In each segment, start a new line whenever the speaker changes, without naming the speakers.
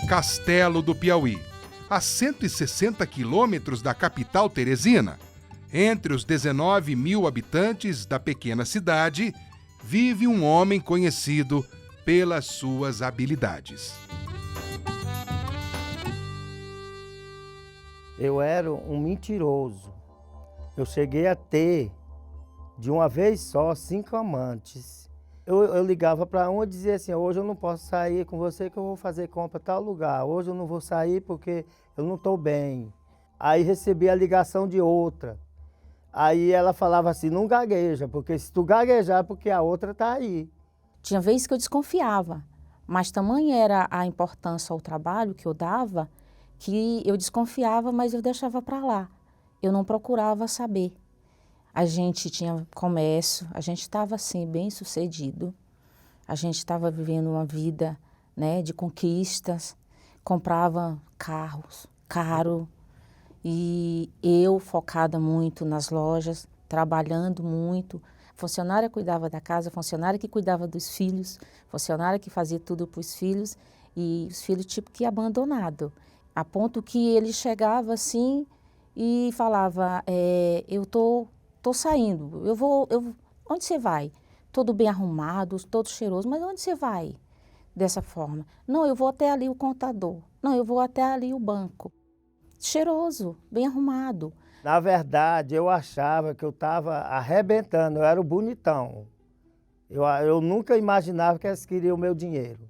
Castelo do Piauí, a 160 quilômetros da capital Teresina. Entre os 19 mil habitantes da pequena cidade, vive um homem conhecido pelas suas habilidades.
Eu era um mentiroso. Eu cheguei a ter, de uma vez só, 5 amantes. Eu ligava para uma e dizia assim, hoje eu não posso sair com você que eu vou fazer compra em tal lugar. Hoje eu não vou sair porque eu não estou bem. Aí recebia a ligação de outra. Aí ela falava assim, não gagueja, porque se tu gaguejar é porque a outra está aí.
Tinha vezes que eu desconfiava, mas tamanha era a importância ao trabalho que eu dava, que eu desconfiava, mas eu deixava para lá. Eu não procurava saber. A gente tinha comércio, a gente estava assim bem sucedido, a gente estava vivendo uma vida, né, de conquistas, comprava carros caro e eu focada muito nas lojas, trabalhando muito. Funcionária cuidava da casa, funcionária que cuidava dos filhos, funcionária que fazia tudo para os filhos e os filhos tipo que abandonado, a ponto que ele chegava assim e falava, eu tô saindo, onde você vai? Todo bem arrumado, todo cheiroso, mas onde você vai? Dessa forma. Não, eu vou até ali o contador. Não, eu vou até ali o banco. Cheiroso, bem arrumado.
Na verdade, eu achava que eu estava arrebentando, eu era o bonitão. Eu nunca imaginava que eles queriam o meu dinheiro.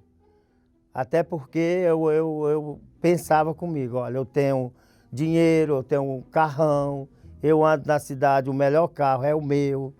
Até porque eu pensava comigo, olha, eu tenho dinheiro, eu tenho um carrão, eu ando na cidade, o melhor carro é o meu.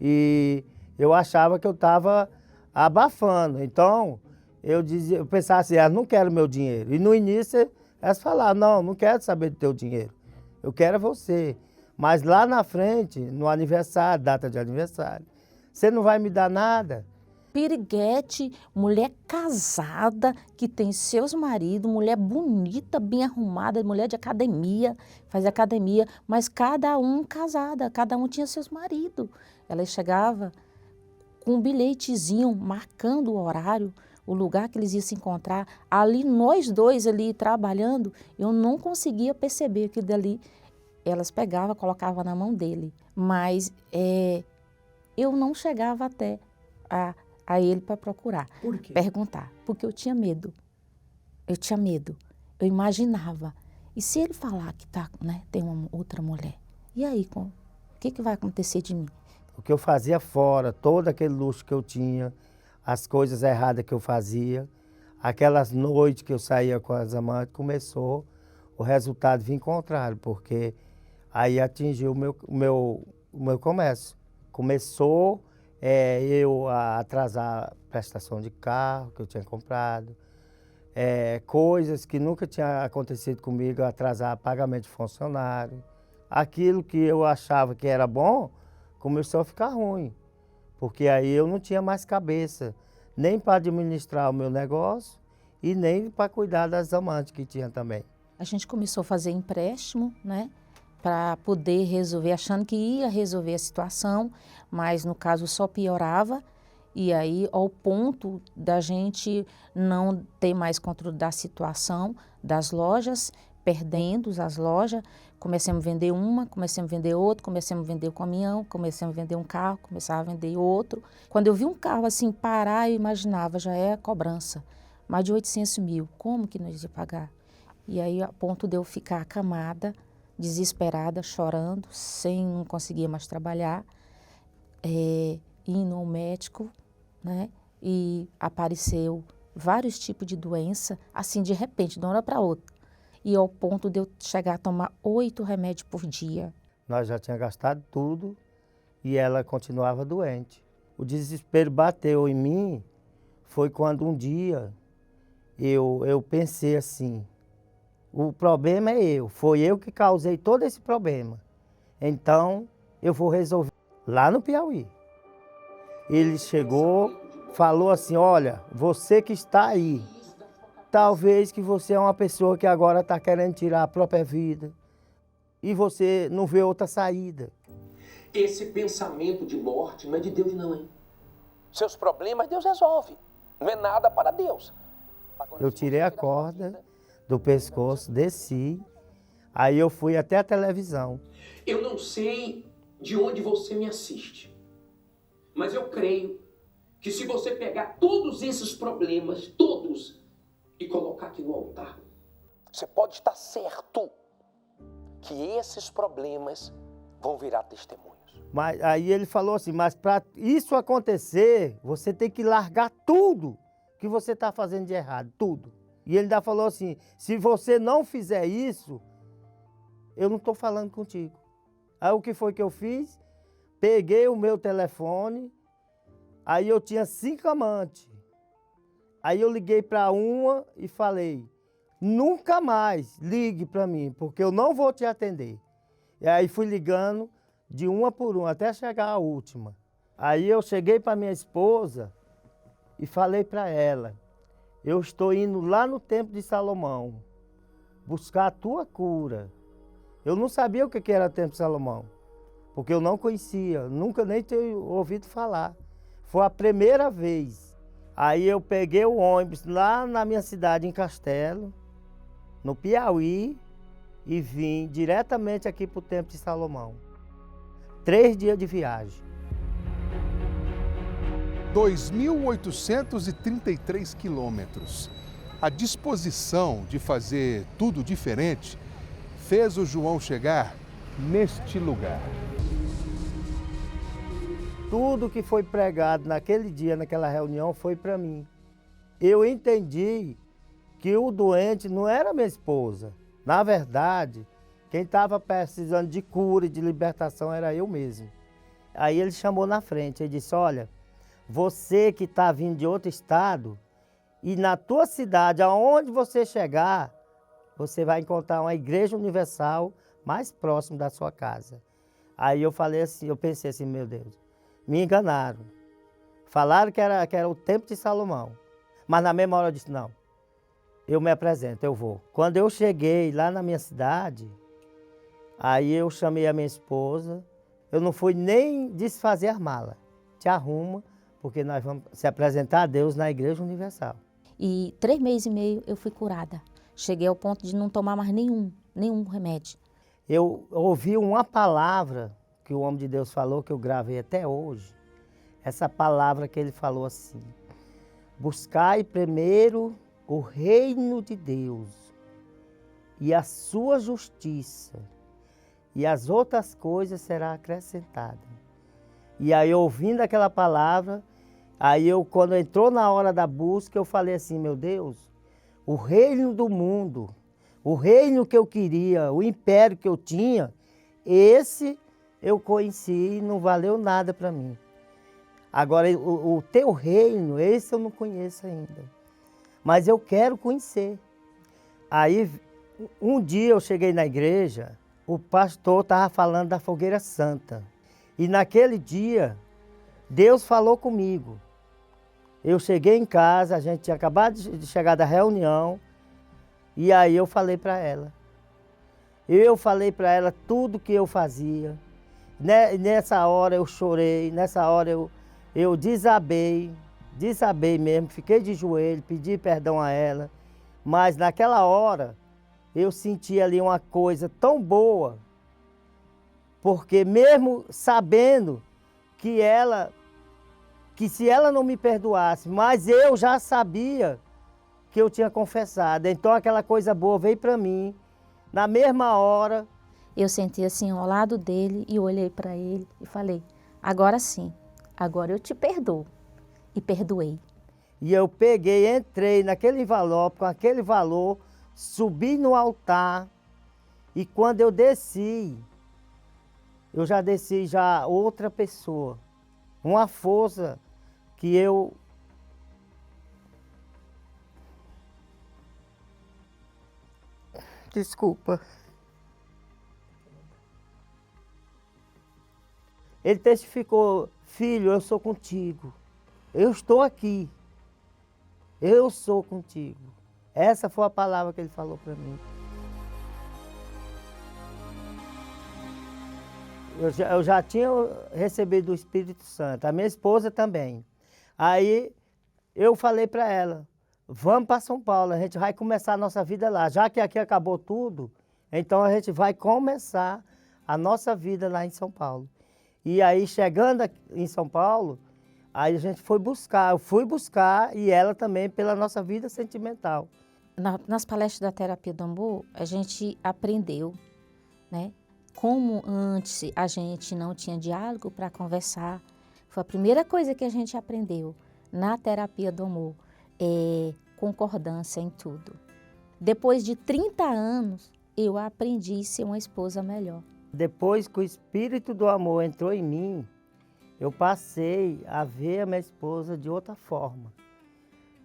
E eu achava que eu estava abafando. Então, eu pensava assim, elas não querem meu dinheiro. E no início, elas falavam, não quero saber do teu dinheiro. Eu quero é você. Mas lá na frente, no aniversário, data de aniversário, você não vai me dar nada.
Piriguete, mulher casada, que tem seus maridos, mulher bonita, bem arrumada, mulher de academia, faz academia, mas cada um casada, cada um tinha seus maridos. Ela chegava com um bilhetezinho marcando o horário, o lugar que eles iam se encontrar. Ali, nós dois ali trabalhando, eu não conseguia perceber que dali elas pegavam, colocavam na mão dele. Mas eu não chegava até a ele para procurar.
Por quê?
Perguntar, porque eu tinha medo. Eu tinha medo. Eu imaginava. E se ele falar que tem uma outra mulher? E aí, o que vai acontecer de mim?
O que eu fazia fora, todo aquele luxo que eu tinha, as coisas erradas que eu fazia, aquelas noites que eu saía com as amantes, começou o resultado vir contrário, porque aí atingiu o meu comércio. Começou eu a atrasar a prestação de carro que eu tinha comprado, coisas que nunca tinha acontecido comigo, atrasar pagamento de funcionário. Aquilo que eu achava que era bom, começou a ficar ruim, porque aí eu não tinha mais cabeça, nem para administrar o meu negócio e nem para cuidar das amantes que tinha também.
A gente começou a fazer empréstimo, né? Para poder resolver, achando que ia resolver a situação, mas no caso só piorava, e aí ao ponto da gente não ter mais controle da situação, das lojas, perdendo as lojas, começamos a vender uma, começamos a vender outra, começamos a vender um caminhão, começamos a vender um carro, começava a vender outro. Quando eu vi um carro assim parar, eu imaginava, já é a cobrança, mais de 800 mil, como que nós ia pagar? E aí a ponto de eu ficar acamada, desesperada, chorando, não conseguir mais trabalhar, indo ao médico, né? E apareceu vários tipos de doença, assim de repente, de uma hora para outra. E ao ponto de eu chegar a tomar 8 remédios por dia.
Nós já tínhamos gastado tudo e ela continuava doente. O desespero bateu em mim, foi quando um dia eu pensei assim, o problema é foi eu que causei todo esse problema. Então, eu vou resolver lá no Piauí. Ele chegou, falou assim, olha, você que está aí, talvez que você é uma pessoa que agora está querendo tirar a própria vida e você não vê outra saída.
Esse pensamento de morte não é de Deus não, hein? Seus problemas Deus resolve. Não é nada para Deus.
Eu tirei a corda do pescoço, desci, aí eu fui até a televisão.
Eu não sei de onde você me assiste, mas eu creio que se você pegar todos esses problemas, todos, e colocar aqui no altar, você pode estar certo que esses problemas vão virar testemunhos.
Mas aí ele falou assim, mas para isso acontecer, você tem que largar tudo que você está fazendo de errado, tudo. E ele ainda falou assim, se você não fizer isso, eu não estou falando contigo. Aí o que foi que eu fiz? Peguei o meu telefone, aí eu tinha 5 amantes. Aí eu liguei para uma e falei, nunca mais ligue para mim, porque eu não vou te atender. E aí fui ligando de uma por uma, até chegar a última. Aí eu cheguei para minha esposa e falei para ela, eu estou indo lá no Templo de Salomão, buscar a tua cura. Eu não sabia o que era o Templo de Salomão, porque eu não conhecia, nunca nem tinha ouvido falar. Foi a primeira vez. Aí eu peguei o ônibus lá na minha cidade, em Castelo, no Piauí, e vim diretamente aqui para o Templo de Salomão. 3 dias de viagem.
2.833 quilômetros. A disposição de fazer tudo diferente fez o João chegar neste lugar.
Tudo que foi pregado naquele dia, naquela reunião, foi para mim. Eu entendi que o doente não era minha esposa. Na verdade, quem estava precisando de cura e de libertação era eu mesmo. Aí ele chamou na frente, ele disse, olha, você que está vindo de outro estado, e na tua cidade, aonde você chegar, você vai encontrar uma igreja universal mais próximo da sua casa. Aí eu falei assim, eu pensei assim, meu Deus, me enganaram. Falaram que era o Templo de Salomão. Mas na mesma hora eu disse, não, eu me apresento, eu vou. Quando eu cheguei lá na minha cidade, aí eu chamei a minha esposa, eu não fui nem desfazer a mala. Te arruma, porque nós vamos se apresentar a Deus na Igreja Universal.
E 3 meses e meio eu fui curada. Cheguei ao ponto de não tomar mais nenhum remédio.
Eu ouvi uma palavra que o homem de Deus falou, que eu gravei até hoje. Essa palavra que ele falou assim, buscai primeiro o reino de Deus e a sua justiça, e as outras coisas serão acrescentadas. E aí, ouvindo aquela palavra, aí quando entrou na hora da busca, eu falei assim, meu Deus, o reino do mundo, o reino que eu queria, o império que eu tinha, esse eu conheci e não valeu nada para mim. Agora, o teu reino, esse eu não conheço ainda, mas eu quero conhecer. Aí, um dia eu cheguei na igreja, o pastor estava falando da fogueira santa. E naquele dia, Deus falou comigo. Eu cheguei em casa, a gente tinha acabado de chegar da reunião, e aí eu falei para ela. Eu falei para ela tudo que eu fazia. Nessa hora eu chorei, nessa hora eu desabei mesmo, fiquei de joelho, pedi perdão a ela. Mas naquela hora, eu senti ali uma coisa tão boa, porque mesmo sabendo que se ela não me perdoasse, mas eu já sabia que eu tinha confessado. Então aquela coisa boa veio para mim, na mesma hora.
Eu senti assim ao lado dele e olhei para ele e falei, agora sim, agora eu te perdoo. E perdoei.
E eu peguei, entrei naquele envelope, com aquele valor, subi no altar, e quando eu desci, eu já desci já outra pessoa. Uma força que eu... Desculpa. Ele testificou, filho, eu sou contigo. Eu estou aqui. Eu sou contigo. Essa foi a palavra que ele falou para mim. Eu já tinha recebido o Espírito Santo, a minha esposa também. Aí eu falei para ela, vamos para São Paulo, a gente vai começar a nossa vida lá. Já que aqui acabou tudo, então a gente vai começar a nossa vida lá em São Paulo. E aí, chegando em São Paulo, aí a gente foi buscar, eu fui buscar e ela também pela nossa vida sentimental.
Nas palestras da terapia do amor, a gente aprendeu, né? Como antes a gente não tinha diálogo para conversar, foi a primeira coisa que a gente aprendeu na terapia do amor, concordância em tudo. Depois de 30 anos, eu aprendi a ser uma esposa melhor.
Depois que o espírito do amor entrou em mim, eu passei a ver a minha esposa de outra forma.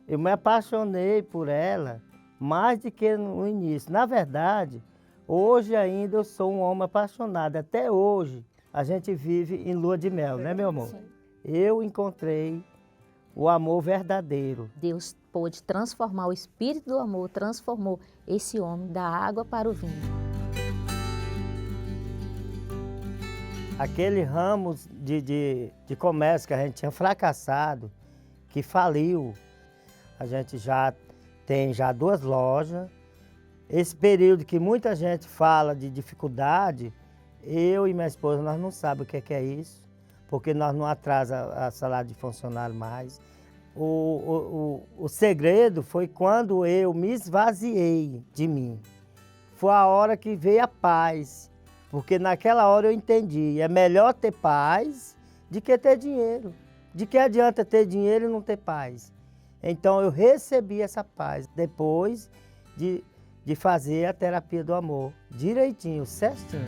Eu me apaixonei por ela mais do que no início. Na verdade, hoje ainda eu sou um homem apaixonado. Até hoje a gente vive em lua de mel, né, meu amor? Sim. Eu encontrei o amor verdadeiro.
Deus pôde transformar, o espírito do amor transformou esse homem da água para o vinho.
Aquele ramo de comércio que a gente tinha fracassado, que faliu, a gente já tem 2 lojas. Esse período que muita gente fala de dificuldade, eu e minha esposa, nós não sabemos o que é isso, porque nós não atrasa a salário de funcionário mais. O segredo foi quando eu me esvaziei de mim. Foi a hora que veio a paz. Porque naquela hora eu entendi, é melhor ter paz do que ter dinheiro. De que adianta ter dinheiro e não ter paz? Então eu recebi essa paz depois de fazer a terapia do amor, direitinho, certinho.